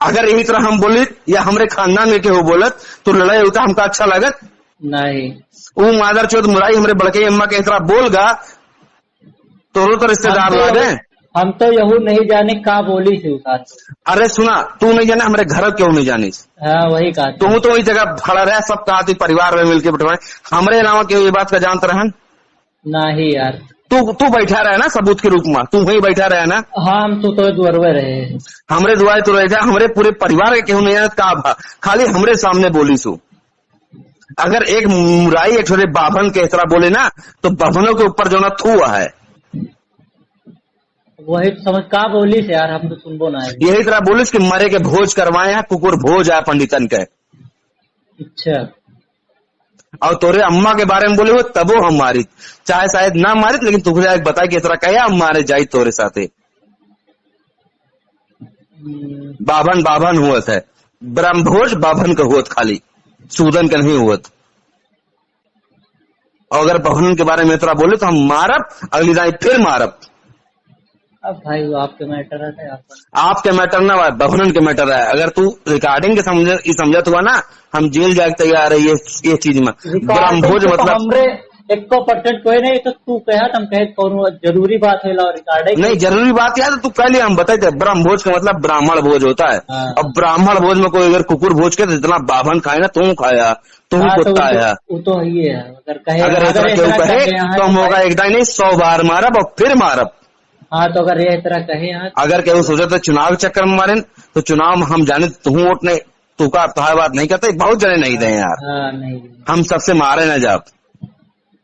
अगर यही तरह हम बोले या हमरे खानदान में केहू बोलत तो लड़ाई होता हमका अच्छा लागत नहीं। वो मादर चौथ मुराई हमरे बड़के अम्मा के तरह बोल गा तो रिश्तेदार लागे। हम तो यहू नहीं जाने का बोली थी उस। अरे सुना, तू नहीं जाना हमारे घर क्यों नहीं जानी। हाँ वही कहा तू तो वही जगह खड़ा रहा, सब कहा थी परिवार में मिलकर बैठवाए, हमरे अलावा केहू ये बात का जानता रहन नहीं यार। तू बैठा रहे ना सबूत के रूप में, तू वही बैठा रहे ना। हाँ हम तो दुआरे रहे, हमरे दुआरे तो रहे, हमरे पूरे परिवार के केहू नहीं जानत का भा, खाली हमरे सामने बोली सु। अगर एक मुराई एक छोटे बाभन के तरह बोले ना तो बाभनों के ऊपर जो ना थुआ है। वही समझ का बोली से यार, हम तो सुनबो ना है। यही तरह बोलिस कि मरे के भोज करवाए हैं, कुकुर भोज आया पंडितन के। अच्छा। और तोरे अम्मा के बारे में बोले हो तबो हम मारित, चाहे शायद ना मारित, लेकिन तुझे बताए कि तरह कहे हम मारे जाई तोरे साथे। बाभन हुआ है, ब्रह्मभोज बाभन का हुआ खाली, सूदन का नहीं हुआ। और अगर बाभन के बारे में तरह बोले तो हम मारब, अगली दाई फिर मारब। अब भाई वो आपके मैटर है, आपके मैटर ना भाई, बहनन के मैटर है। अगर तू रिकॉर्डिंग के समझत हुआ ना, हम जेल जाके तैयार है ये चीज में। ब्रह्मभोज मतलब हमरे 100% कोई नहीं, तो तू कहा हम कहे कौन जरूरी बात है रिकॉर्डिंग नहीं जरूरी बात यार, तू पहले हम बताए ब्रह्मभोज का मतलब ब्राह्मण भोज होता है। अब ब्राह्मण भोज में कोई अगर कुकुर भोज के जितना बाभन खाए ना, तू खाया तू कुत्ता आया, वो तो ही है। अगर ऐसा क्यों कहे तो हम होगा एक दाई नहीं 100 बार मारब और फिर मारब। हाँ तो अगर ये तरह कहे अगर केहू सोचे तो चुनाव चक्कर में मारे तो चुनाव में हम जाने तू वोट नहीं, तू का बात नहीं करते, बहुत जने नहीं दे यार। नहीं हम सबसे मारे ना जाब,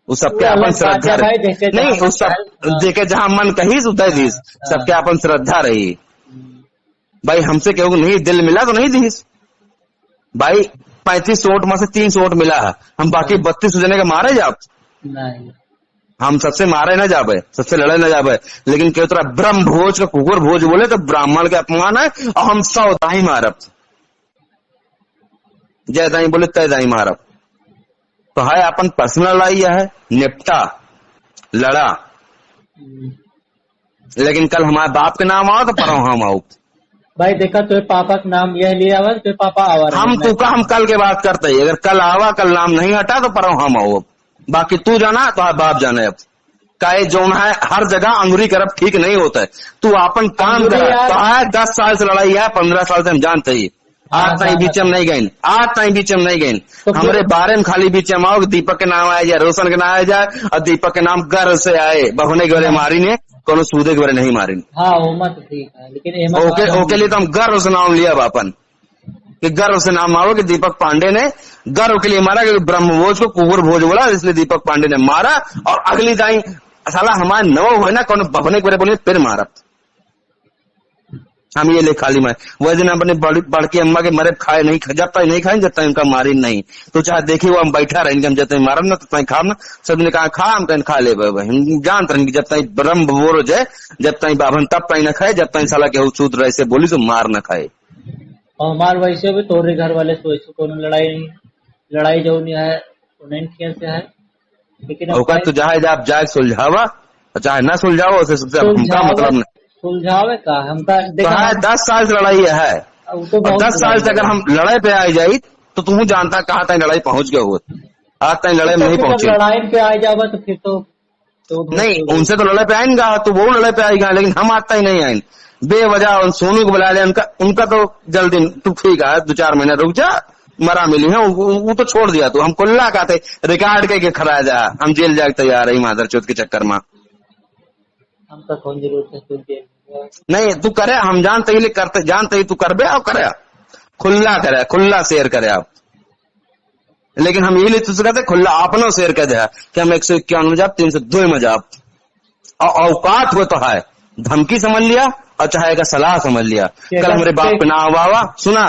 उस सबके अपन श्रद्धा नहीं, उस सब देखे जहाँ मन कही उदय दीस, सबके अपन श्रद्धा रही भाई। हमसे केहू नहीं दिल मिला तो नहीं दीस भाई। 35 वोट में से 300 वोट मिला है, हम बाकी 32 जने के मारे जाब नहीं। हम सबसे मारे ना जाबे, सबसे लड़े ना जाबे। लेकिन क्यों तरह ब्रह्म भोज का कुकुर भोज बोले तो ब्राह्मण के अपमान है, और हम 100 दाई मारब, जय दाई बोले तय दाई मारब। तो है अपन पर्सनल लड़ाई है, निपटा लड़ा। लेकिन कल हमारे बाप के नाम आओ तो पर हम आओ भाई। देखा तो पापा का नाम यह लिया हुआ तो पापा आवा, हम कल के बात करते ही, अगर कल आवा कल नाम नहीं हटा तो पर हम आओ। बाकी तू जाना तो बाप जाने। अब काहे जो है हर जगह अंगुरी करब ठीक नहीं होता है, तू अपन काम कर। तो है 10 साल से लड़ाई है, 15 साल से हम जानते ही, आज ताई बीच में नहीं गए, आज ताई बीच में नहीं गए। हमारे बारे में खाली बीच में आओ, दीपक के नाम आया जाए, रोशन के नाम आया जाए, और दीपक के नाम गर्व से आए, बहुने के बारे मारी ने, कोनो सूदे के बारे नहीं मारी। हाँ वो मत ठीक है, लेकिन ओके लिए तो हम गर्व से नाम लिया बापन, कि गर्व से नाम आओ कि दीपक पांडे ने गर्व के लिए मारा, क्योंकि ब्रह्मभोज को कुकुर भोज बोला, इसलिए दीपक पांडे ने मारा। और अगली दाई साला हमारे नव हुए ना, कौन बभने के बोले फिर मारा। हम ये ले खाली में वह दिन अपने बड़की अम्मा के मरे खाए नहीं, जब तक नहीं खाए जब तक उनका मारी नहीं। तो चाहे देखिए वो हम बैठा रहे, हम जब तक मारब ना तब तक खाब ना। सब ने कहा खा, हम कहीं खा ले, हम जानते रहे जब तक ब्रह्म भोज है, जब तक बाभन तब तक न खाए, जब तक साला के सूत्र ऐसे बोली तो मार न खाए। और हमारे वैसे भी तोरे घर वाले तो ऐसे कोनो लड़ाई जो नहीं है नहीं से है। लेकिन औकात तो जहाँ आप जाए सुलझावा, चाहे ना सुलझाओ, उसे हमका मतलब नहीं सुलझावे का हमका। तो है 10 साल से लड़ाई है, तो 10 साल से अगर हम लड़ाई पे आ जाये तो तुम जानता कहाँ तक लड़ाई पहुंच गए हो, आज तक लड़ाई में नहीं पहुंचे। लड़ाई पे आ जावा तो फिर तो नहीं, उनसे तो लड़ाई पे आएगा तो वो लड़ाई पे आएगा, लेकिन हम आता ही नहीं आए बेवजह। सोनू को बुला लिया, उनका तो जल्दी तू ठीक है 2-4 महीने रुक जा, मरा मिली है वो तो छोड़ दिया। तो हम कुल्ला का थे रिकॉर्ड के खड़ा जा, हम जेल जाके तैयार रही मादर चौथ के चक्कर में। हम तो कौन जरूरत है नहीं तू करे, हम जानते ही करते, जानते ही तू करबे और करे खुल्ला करे, खुल्ला शेयर करे आप। लेकिन हम यही तुझसे कहते खुल्ला अपनो शेयर कर दे कि हम 151 में जाब, 302 में जाब। और औकात हो तो है, धमकी समझ लिया और चाहे का सलाह समझ लिया। कल हमारे बाप के नाम वावा सुना,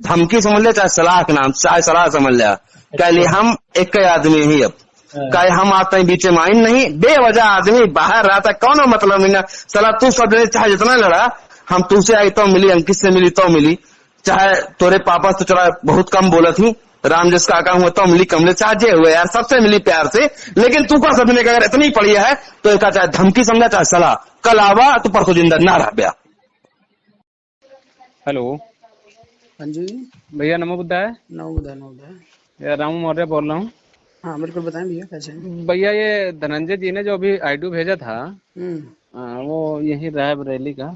धमकी समझ लिया, चाहे सलाह के नाम, चाहे सलाह समझ लिया। कह लिए हम एक ही आदमी ही, अब कहे हम आते हैं बीच में आइन नहीं, बेवजह आदमी बाहर रहता है, कौन मतलब नहीं ना। सलाह तू सब चाहे जितना लड़ा, हम तुझसे आई तो मिली, अंकित से मिली तो मिली, चाहे तोरे पापा तो चला बहुत कम बोला थी, राम जिस काका हुआ तो मिली कमले, चाहे हुए यार सबसे मिली प्यार से। लेकिन तू का सबने अगर इतनी पड़ी है तो चाहे धमकी समझा चाहे सलाह, कल आवा तो परसों जिंदा ना रह गया। हेलो हाँ जी। भैया, नमो बुद्धाय। नवोदय नवोदय। ये रामू मौर्य बोल रहा हूँ। हाँ बिल्कुल, बताएं भैया कैसे हैं। भैया, ये धनंजय जी ने जो अभी ऑडियो भेजा था, हम्म। वो यही रायबरेली का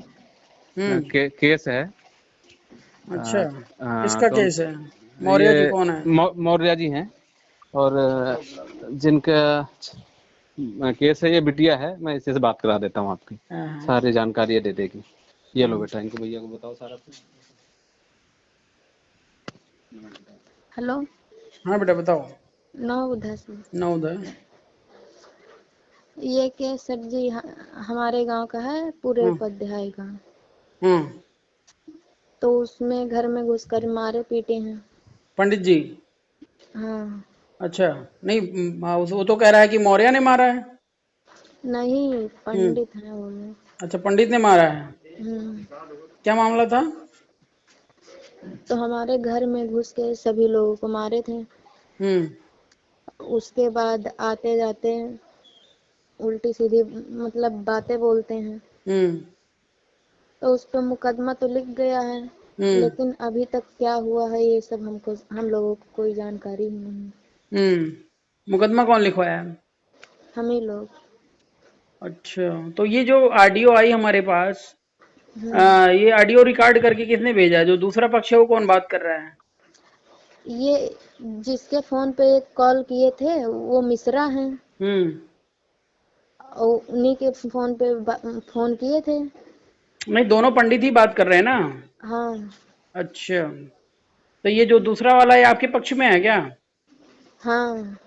हम्म। केस है। अच्छा, हाँ, किसका तो केस है? मौर्य जी ये कौन है? मौर्य जी हैं, और जिनका केस है, ये बिटिया है। मैं इसी से बात करा देता हूँ, आपकी हाँ हाँ सारी जानकारी ये दे देगी। ये लो हाँ। बेटा, इनको भैया को बताओ सारा कुछ। हेलो। हाँ बेटा बताओ। नवोदय से। नवोदय। ये केस सर जी हमारे गांव का है, पूरे हम्म उपाध्याय का। हम्म। तो उसमें घर में घुसकर मारे पीटे हैं। पंडित जी? हाँ। अच्छा। नहीं, वो तो कह रहा है कि मौर्य ने मारा है। नहीं, हम्म। पंडित हैं वो लोग। अच्छा, पंडित ने मारा है। हम्म। क्या मामला था? तो हमारे घर में घुस के सभी लोगों को मारे थे। हम्म उसके बाद आते जाते उल्टी सीधी मतलब बातें बोलते हैं। हम्म तो उस पर मुकदमा तो लिख गया है, हम्म लेकिन अभी तक क्या हुआ है ये सब हम लोगों को कोई जानकारी ही नहीं। मुकदमा कौन लिखवाया है? हम ही लोग। अच्छा, तो ये जो ऑडियो आई हमारे पास, हम्म। ये ऑडियो रिकॉर्ड करके किसने भेजा है? जो दूसरा पक्ष है वो कौन बात कर रहा है? ये जिसके फोन पे कॉल किए थे वो मिश्रा हैं, हम्म। और उन्हीं के फोन पे फोन किए थे। नहीं, दोनों पंडित ही बात कर रहे हैं ना? हाँ। अच्छा, तो ये जो दूसरा वाला है आपके पक्ष में है क्या? हाँ।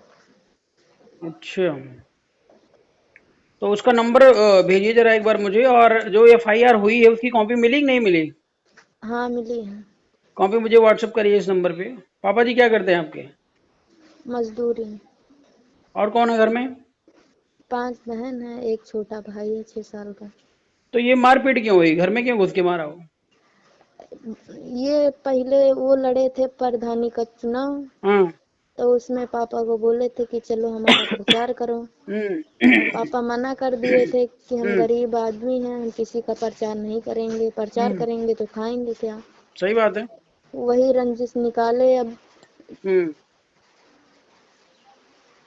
अच्छा, तो उसका नंबर भेजिए जरा एक बार मुझे। और जो एफआईआर हुई है उसकी कॉपी मिली कि नहीं मिली? हाँ, मिली है। कॉपी मुझे व्हाट्सएप करिए इस नंबर पे। पापा जी क्या करते हैं आपके? मजदूरी। और कौन है घर में? 5 बहन है, एक छोटा भाई है 6 साल का। तो ये मारपीट क्यों हुई? घर में क्यों घुस के मारा हो? ये पहले वो लड़े थे प्रधानी का चुनाव, हाँ। तो उसमें पापा को बोले थे कि चलो हमारा प्रचार करो। हम्म पापा मना कर दिए थे कि हम हम्म गरीब आदमी हैं, हम किसी का प्रचार नहीं करेंगे, प्रचार हम्म। करेंगे तो खाएंगे क्या। सही बात है। वही रंजिश निकाले अब। हम्म।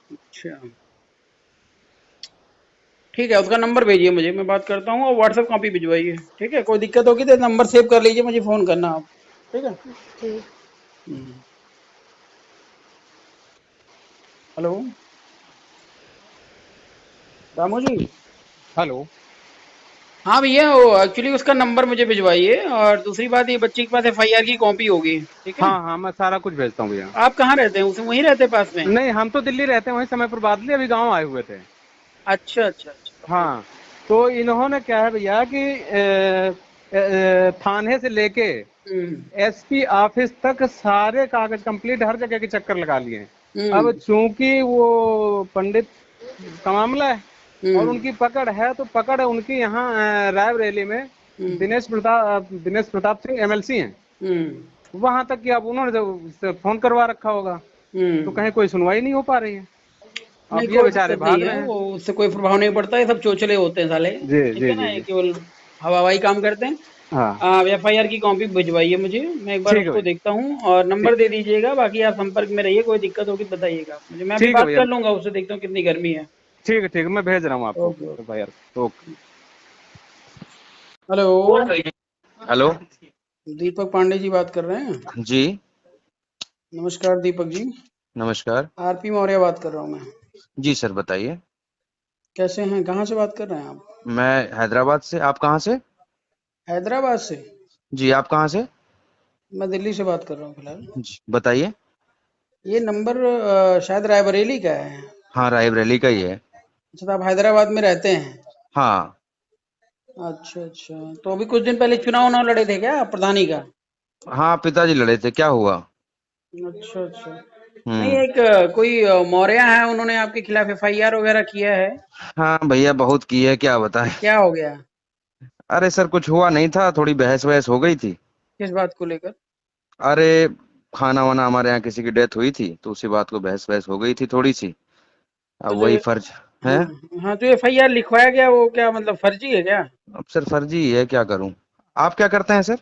अच्छा, ठीक है, उसका नंबर भेजिए मुझे, मैं बात करता हूँ। और व्हाट्सएप कॉपी भिजवाइए, ठीक है? कोई दिक्कत होगी तो नंबर सेव कर लीजिए, मुझे फोन करना आप, ठीक है? ठीक। हम्म। हेलो रामू जी। हेलो। हाँ भैया, वो एक्चुअली उसका नंबर मुझे भिजवाइए। और दूसरी बात, ये बच्चे के पास एफआईआर की कॉपी होगी, ठीक है? हाँ हाँ, मैं सारा कुछ भेजता हूँ भैया। आप कहाँ रहते हैं? उसे वहीं रहते हैं पास में? नहीं, हम तो दिल्ली रहते हैं, वहीं समय पर बादली अभी गांव आए हुए थे। अच्छा अच्छा अच्छा। हाँ, तो इन्होंने क्या है भैया कि थाने से लेके हम्म एसपी ऑफिस तक सारे कागज कंप्लीट हर जगह के चक्कर लगा लिए हैं। अब हम्म चूंकि वो पंडित का मामला है और हम्म उनकी पकड़ है, तो पकड़ है उनकी यहाँ रायबरेली में। हम्म दिनेश प्रताप सिंह एमएलसी हैं। हम्म वहां तक कि अब उन्होंने जो उससे फोन करवा रखा होगा, तो हम्म। कहीं कोई सुनवाई नहीं हो पा रही है। नहीं, अब ये कोई बेचारे दिक्कत नहीं भाग है, रहे हैं। वो उससे कोई प्रभाव नहीं पड़ता है, सब चोचले होते हैं साले, जी ठीक जी है ना? जी ये जी। केवल हवाबाई काम करते हैं। हाँ, एफआईआर की कॉपी भिजवाइए मुझे, मैं एक बार ठीक है उसको भैया। देखता हूँ। और ठीक नंबर दे दीजिएगा, बाकी आप संपर्क में रहिए, कोई दिक्कत होगी तो बताइएगा आप मुझे, मैं अभी ठीक है बात भैया। कर लूंगा उससे, देखता हूँ कितनी गर्मी है। ठीक है, मैं भेज रहा हूँ आपको ओके ओके। भैया। Okay. Hello, hello. Deepak Pandey ji बात कर रहे हैं? जी। नमस्कार दीपक जी। नमस्कार। आरपी मौर्य बात कर रहा हूँ मैं। जी सर, बताइए। कैसे हैं? कहाँ से बात कर रहे हैं आप? मैं हैदराबाद से। आप कहाँ से? हैदराबाद से? जी, आप कहाँ से? मैं दिल्ली से बात कर रहा हूँ फिलहाल। जी, बताइए। ये नंबर शायद रायबरेली का है। हाँ, रायबरेली का ही है। अच्छा, तो आप हैदराबाद में रहते हैं? हाँ। अच्छा अच्छा, तो अभी कुछ दिन पहले चुनाव उनाव लड़े थे क्या प्रधानी का? हाँ, पिताजी लड़े थे, क्या हुआ? अच्छा अच्छा। नहीं, हम्म। एक कोई मौर्य है, उन्होंने आपके खिलाफ एफआईआर वगैरह किया है। हाँ भैया, बहुत की है, क्या बताएं। क्या हो गया? अरे सर, कुछ हुआ नहीं था, थोड़ी बहस वहस हो गई थी। किस बात को लेकर? अरे, खाना वाना हमारे यहाँ किसी की डेथ हुई थी, तो उसी बात को बहस वहस हो गई थी थोड़ी सी। तो अब जो वही फर्ज है। हाँ हाँ, जो एफआईआर लिखवाया गया वो क्या मतलब फर्जी है क्या? अब सर, फर्जी ही है, क्या करूं। आप क्या करते हैं सर?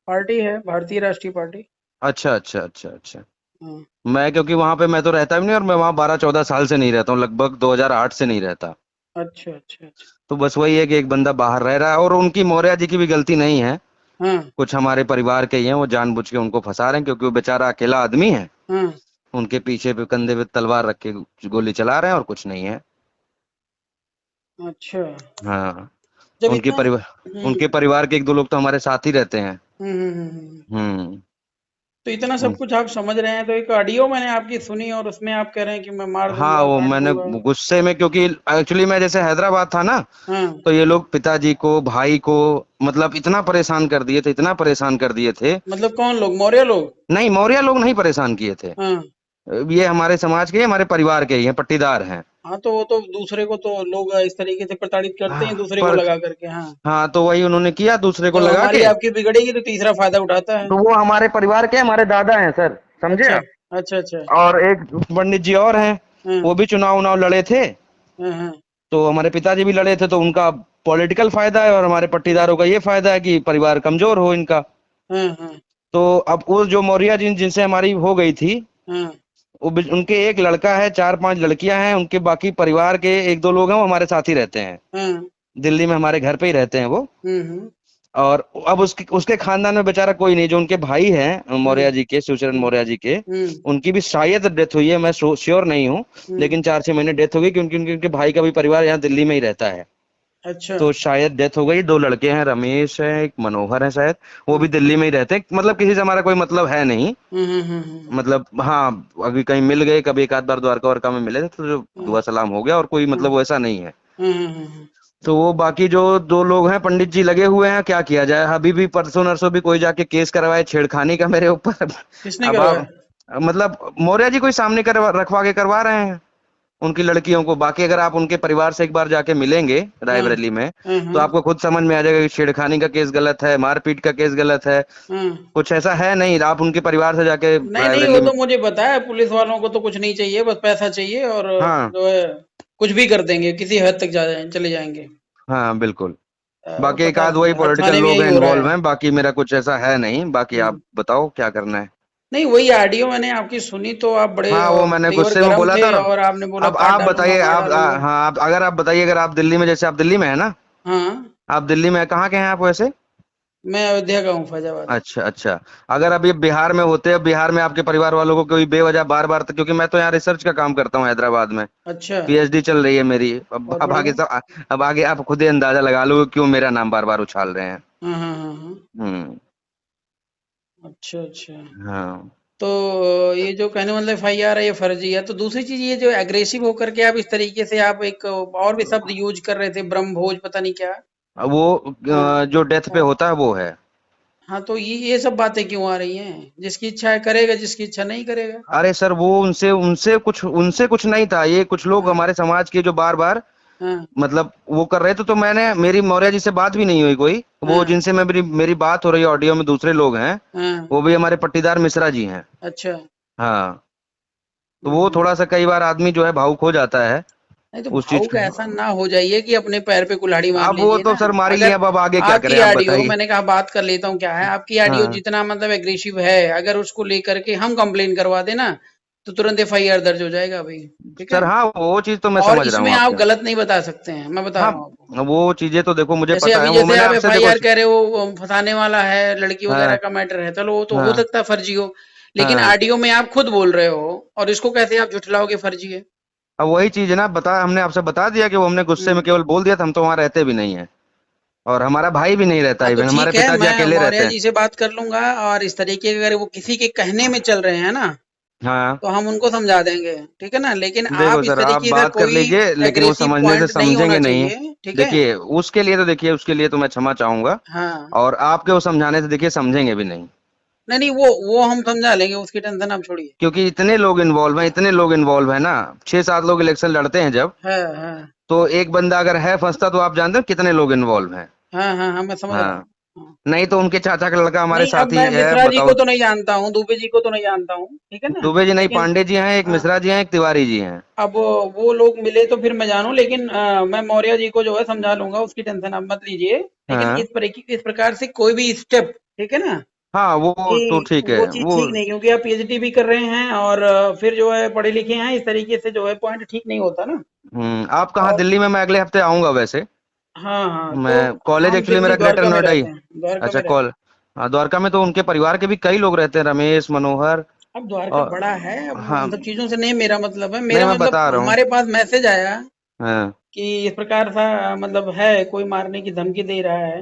पार्टी है भारतीय राष्ट्रीय पार्टी। अच्छा अच्छा अच्छा अच्छा। हाँ। मैं क्योंकि वहां पे मैं तो रहता भी नहीं, और मैं वहां 12-14 साल से नहीं रहता हूँ, लगभग 2008 से नहीं रहता। अच्छा अच्छा अच्छा। तो बस वही है कि एक बंदा बाहर रह रहा है, और उनकी मौर्य जी की भी गलती नहीं है। हाँ कुछ हमारे परिवार के ही हैं, वो जानबूझ के उनको फंसा रहे हैं, क्योंकि वो बेचारा अकेला आदमी है। हाँ। उनके पीछे पे कंधे पे तलवार रख के गोली चला रहे हैं, और कुछ नहीं है। अच्छा। हाँ। जब उनके इतना परिवार उनके परिवार के 1-2 लोग तो हमारे साथ ही रहते हैं। हम्म। हम्म। तो इतना सब उन- कुछ आप समझ रहे हैं, तो एक ऑडियो मैंने आपकी सुनी और उसमें आप कह रहे हैं कि मैं मार हाँ, दूंगा, वो काट मैंने दूंगा। गुस्से में, क्योंकि एक्चुअली मैं जैसे हैदराबाद था ना, हाँ। तो ये लोग पिताजी को, भाई को, मतलब इतना परेशान कर दिए थे, इतना परेशान कर दिए थे। मतलब कौन लोग, मौर्य लोग? नहीं, मौर्य लोग नहीं परेशान किए थे। हाँ। ये हमारे समाज के, हमारे परिवार के ही हैं, पट्टीदार हैं। हाँ तो वो तो दूसरे को तो लोग इस तरीके से प्रताड़ित करते हैं, दूसरे को पर लगा करके। हाँ। हाँ, तो वही उन्होंने किया दूसरे को जब लगा हमारी के। आपकी बिगड़ेगी तो तीसरा फायदा उठाता है। तो वो हमारे परिवार के, हमारे दादा हैं सर, समझे अच्छा आप। अच्छा अच्छा। और एक पंडित जी और हैं, हाँ वो भी चुनाव उनाव लड़े थे। हाँ हाँ तो हमारे पिताजी भी लड़े थे, तो उनका पॉलिटिकल फायदा है, और हमारे पट्टीदारों का ये फायदा है कि परिवार कमजोर हो इनका। हाँ हाँ तो अब वो जो मौर्य जिनसे हमारी हो गई थी, हाँ उनके एक लड़का है, 4-5 लड़कियां हैं उनके, बाकी परिवार के 1-2 लोग हैं, वो हमारे साथ ही रहते हैं। हाँ। दिल्ली में हमारे घर पे ही रहते हैं वो। हम्म। और अब उसके उसके खानदान में बेचारा कोई नहीं। जो उनके भाई हैं हम्म मौर्य जी के, शिवचरण हम्म मौर्य जी के, हम्म उनकी भी शायद डेथ हुई है, मैं श्योर नहीं हूँ। हम्म। लेकिन 4-6 महीने डेथ हो गई, क्योंकि उनके उनके भाई का भी परिवार यहाँ दिल्ली में ही रहता है। अच्छा। तो शायद डेथ हो गई। 2 लड़के हैं, रमेश है, एक मनोहर है शायद, वो भी दिल्ली में ही रहते हैं। मतलब किसी से हमारा कोई मतलब है नहीं। हम्म। मतलब हाँ, अभी कहीं मिल गए, कभी एक आध बार द्वारका वारका में मिले थे, तो जो दुआ सलाम हो गया, और कोई मतलब वैसा नहीं है। हम्म। तो वो बाकी जो 2 लोग हैं, पंडित जी लगे हुए हैं, क्या किया जाए। अभी भी परसों नरसों भी कोई जाके केस करवाए छेड़खानी का मेरे ऊपर। किसने अब करवाया? आप, मतलब मौर्य जी कोई सामने रखवा के करवा रहे हैं उनकी लड़कियों को। बाकी अगर आप उनके परिवार से एक बार जाके मिलेंगे हाँ रायबरेली में, तो हाँ आपको खुद समझ में आ जाएगा कि छेड़खानी का केस गलत है, मारपीट का केस गलत है। हाँ। कुछ ऐसा है नहीं। आप उनके परिवार से जाके नहीं नहीं, वो रायबरेली में। तो मुझे पता है, पुलिस वालों को तो कुछ नहीं चाहिए, बस पैसा चाहिए और हाँ जो है कुछ भी कर देंगे, किसी हद तक चले जाएंगे। हाँ, बिल्कुल। वो बाकी एक पता आध है, वही हर पॉलिटिकल थाने में लोग यही हैं, हो रहा इन्वॉल्व है। हैं, बाकी मेरा कुछ ऐसा है नहीं। बाकी हम्म। आप बताओ क्या करना है। नहीं, वही ऑडियो मैंने आपकी सुनी तो आप बड़े हाँ, वो मैंने तेवर गुस्से में गरम बोला था। थे और आपने बोला अब काट आप डालूंगा, बताइए, मार आप डालूंगा। हाँ, आप अगर आप बताइए, अगर आप दिल्ली में, जैसे आप दिल्ली में है ना, हाँ। आप दिल्ली में कहाँ के हैं आप वैसे? मैं अयोध्या का हूँ, फैजाबाद। अच्छा अच्छा। अगर अभी बिहार में होते, बिहार में आपके परिवार वालों को कोई बेवजह बार बार, क्योंकि मैं तो यहाँ रिसर्च का काम करता हूँ हैदराबाद में, अच्छा। पीएचडी चल रही है मेरी। बहुत अब आगे बढ़िया। सब, अब आगे आप खुद ही अंदाजा लगा लो क्यों मेरा नाम बार बार उछाल रहे हैं। हाँ। हम्म। अच्छा अच्छा। हाँ। तो ये जो कहने मतलब FIR है ये फर्जी है, तो दूसरी चीज ये जो एग्रेसिव होकर के आप इस तरीके से आप एक और भी शब्द यूज कर रहे थे, ब्रह्मभोज पता नहीं क्या। अब वो हाँ जो डेथ पे हाँ। होता है वो है। हाँ, तो ये सब बातें क्यों आ रही हैं? जिसकी इच्छा है करेगा, जिसकी इच्छा नहीं करेगा। अरे सर, वो उनसे कुछ नहीं था। ये कुछ लोग हाँ हमारे समाज के जो बार बार, हाँ मतलब वो कर रहे थे। तो मैंने, मेरी मौर्य जी से बात भी नहीं हुई कोई। वो हाँ जिनसे मैं, मेरी मेरी बात हो रही है ऑडियो में, दूसरे लोग हैं। हाँ। वो भी हमारे पट्टीदार मिश्रा जी हैं। अच्छा। हाँ। तो वो थोड़ा सा, कई बार आदमी जो है भावुक हो जाता है नहीं तो उस चीज भावुक पे। ऐसा ना हो जाइए कि अपने पैर पे कुल्हाड़ी मार अब वो लीजिए तो ना। सर मार ही अगर लिया, अब आगे क्या करें आपकी आप ऑडियो, बताइए। मैंने कहा बात कर लेता हूँ क्या है आपकी ऑडियो, हाँ जितना मतलब एग्रेसिव है, अगर उसको लेकर के हम कंप्लेन करवा देना तो तुरंत FIR दर्ज हो जाएगा अभी। ठीक सर, है। हाँ वो चीज तो मैं और समझ रहा इसमें हूँ आप आपके। गलत नहीं बता सकते हैं, मैं बता हाँ, रहा हूँ आपको। वो चीजें तो देखो मुझे जैसे पता है, अभी वो जैसे मैंने आप आपसे देखो। FIR कह रहे हो वो फंसाने वाला है, लड़की वगैरह हाँ का मैटर है, चलो वो तो हो हाँ सकता है फर्जी हो, लेकिन हाँ। ऑडियो में आप खुद बोल रहे हो और इसको कैसे आप झुठलाओगे फर्जी है? अब वही चीज है ना, हमने आपसे बता दिया कि वो हमने गुस्से में हम्म। केवल बोल दिया था। हम तो वहां रहते भी नहीं है, और हमारा भाई भी नहीं रहता, हाँ तो इवन हमारे ठीक है, पिताजी मैं अकेले रहते मौर्य हैं। जी से बात कर लूंगा, और इस तरीके के अगर वो किसी के कहने में चल रहे हैं ना हाँ। तो हम उनको समझा देंगे, ठीक है ना, लेकिन देखो आप इस सर, आप तरीके का बात कर कोई लीजिए, लेकिन वो एग्रेसिव समझने से पॉइंट नहीं होना समझेंगे नहीं। चाहिए, ठीक है। देखिए, उसके लिए तो मैं क्षमा चाहूंगा। हाँ। और आपके वो समझाने से देखिए समझेंगे भी नहीं। नहीं नहीं, वो हम समझा लेंगे, उसकी टेंशन आप छोड़िए। क्योंकि इतने लोग इन्वॉल्व हैं ना। 6-7 लोग इलेक्शन लड़ते हैं जब, हाँ हाँ तो एक बंदा अगर है फंसता, तो आप जानते हो कितने लोग इन्वॉल्व हैं। हाँ, मैं समझ रहा हाँ। हूँ। हाँ। नहीं तो उनके चाचा का लड़का हमारे नहीं, अब साथ ही मैं है, मिश्रा जी को बताओ। तो नहीं जानता हूँ, दुबे जी को तो नहीं जानता हूँ, ठीक है ना, दुबे जी नहीं, लेकिन पांडे जी हैं, एक हाँ, मिश्रा जी हैं, एक तिवारी जी हैं। अब वो लोग मिले तो फिर मैं जानूं, लेकिन मैं मौर्य जी को जो है समझा लूंगा, उसकी टेंशन आप मत लीजिए। लेकिन हाँ इस प्रकार से कोई भी स्टेप, ठीक है ना, हाँ वो तो कि ठीक है वो चीज वो। ठीक नहीं, क्योंकि आप पीएचडी भी कर रहे हैं और फिर जो है पढ़े लिखे हैं, इस तरीके से जो है पॉइंट ठीक नहीं होता ना। आप कहाँ? और दिल्ली में मैं अगले हफ्ते आऊंगा वैसे। हाँ हाँ, तो मैं कॉलेज हम एक्चुअली मेरा जनरली ग्रेटर द्वारका में नोएडा ही। रहते हैं, द्वारका अच्छा में रहते कॉल। हाँ द्वारका में तो उनके परिवार के भी कई लोग रहते हैं, रमेश मनोहर। हैं। अब द्वारका और बड़ा है, अब हाँ उन सब चीजों से नहीं मेरा मतलब है, नहीं मेरा मैं मतलब बता रहा हूँ। हमारे पास मैसेज आया हाँ कि इस प्रकार सा मतलब है, कोई मारने की धमकी दे रहा है,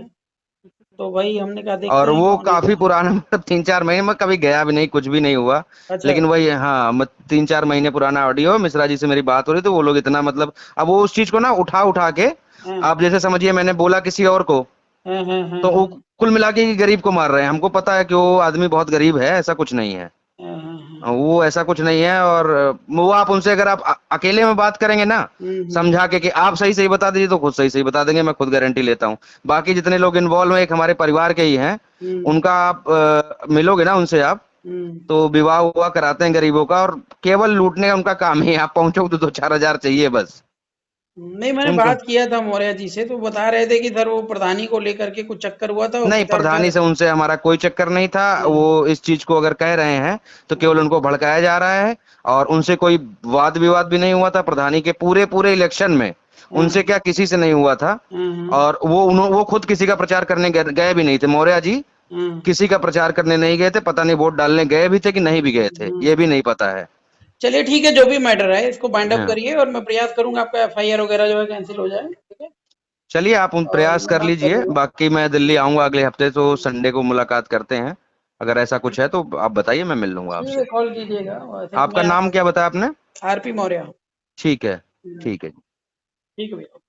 तो भाई हमने कहा देखते और हैं वो कौन है काफी क्या है। पुराना मतलब 3-4 महीने में कभी गया भी नहीं, कुछ भी नहीं हुआ। अच्छा। लेकिन वही हाँ 3-4 महीने पुराना ऑडियो, मिश्रा जी से मेरी बात हो रही तो वो लोग इतना मतलब अब वो उस चीज को ना उठा उठा के, हाँ आप जैसे समझिए मैंने बोला किसी और को, हाँ हाँ हाँ तो हाँ वो कुल मिला के ही गरीब को मार रहे हैं। हमको पता है कि वो आदमी बहुत गरीब है, ऐसा कुछ नहीं है। हाँ हाँ हाँ। वो ऐसा कुछ नहीं है। और वो आप उनसे अगर आप अकेले में बात करेंगे ना, हम्म। समझा के कि आप सही सही बता दीजिए, तो खुद सही सही बता देंगे, मैं खुद गारंटी लेता हूँ। बाकी जितने लोग इन्वॉल्व हैं एक हमारे परिवार के ही हैं, हम्म। उनका आप मिलोगे ना उनसे आप, हम्म। तो विवाह हुआ कराते हैं गरीबों का, और केवल लूटने का उनका काम ही है। आप पहुंचो तो 2-4 हजार चाहिए बस नहीं, मैंने उनका। बात किया था मौर्य जी से, तो बता रहे थे कि सर वो प्रधानी को लेकर के कुछ चक्कर हुआ था, वो नहीं, प्रचार प्रधानी प्रचार। से उनसे हमारा कोई चक्कर नहीं था। वो हम्म। इस चीज को अगर कह रहे हैं तो केवल हम्म। उनको भड़काया जा रहा है। और उनसे कोई वाद विवाद भी नहीं हुआ था प्रधानी के पूरे पूरे इलेक्शन में। हाँ उनसे क्या किसी से नहीं हुआ था। हाँ हाँ और वो खुद किसी का प्रचार करने गए भी नहीं थे, मौर्य जी हाँ। किसी का प्रचार करने नहीं गए थे। पता नहीं वोट डालने गए भी थे कि नहीं भी गए थे, ये भी हम्म। नहीं पता है। चलिए ठीक है, जो भी मैटर है इसको बाइंड अप हाँ। करिए, और मैं प्रयास करूंगा आपका एफआईआर वगैरह जो है कैंसिल हो जाए, ठीक है। चलिए आप उन और प्रयास मैं कर बात कर लीजिए, लूंगा। बाकी मैं दिल्ली आऊंगा अगले हफ्ते, तो संडे को मुलाकात करते हैं। अगर ऐसा कुछ है तो आप बताइए, मैं मिल लूंगा ठीक आपसे। है, कॉल कीजिएगा, वैसे तो आपका मैं नाम क्या बताया आपने? आरपी मौर्य। ठीक है। ठीक है। ठीक है भैया।